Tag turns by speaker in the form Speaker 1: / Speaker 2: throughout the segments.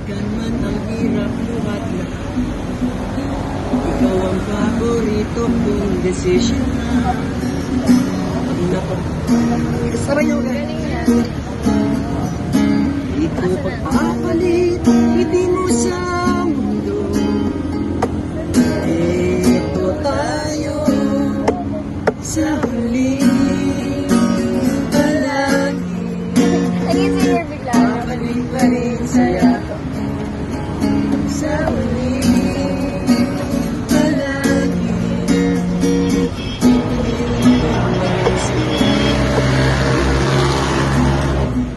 Speaker 1: balikan man ang hirap luhat na. Ikaw ang paborito kong desisyon na. Sabay nyo ka. Di ko pagpapalit, hindi mo sa mundo. Ito tayo sa huli. Palagi
Speaker 2: Naging singer bigla.
Speaker 1: babalik pa rin sa'yo. Sa huli. Palagi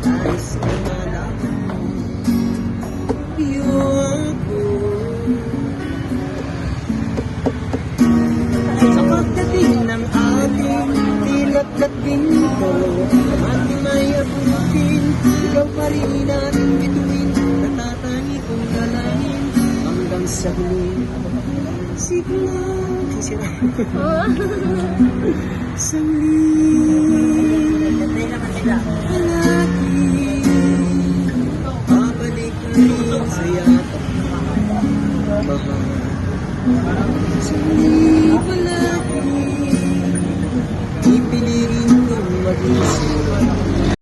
Speaker 1: nais ko malaman mo yung ako. Sa pagdating ng ating tilat at pinto at may abutin, ikaw pa rin ating bituin, natatangi kong dalangin hanggang sa huli. Sigla, sisira. Sa huli, palagi babalik rin sa'yo. Sa huli, palagi pipiliin kong mag-isip.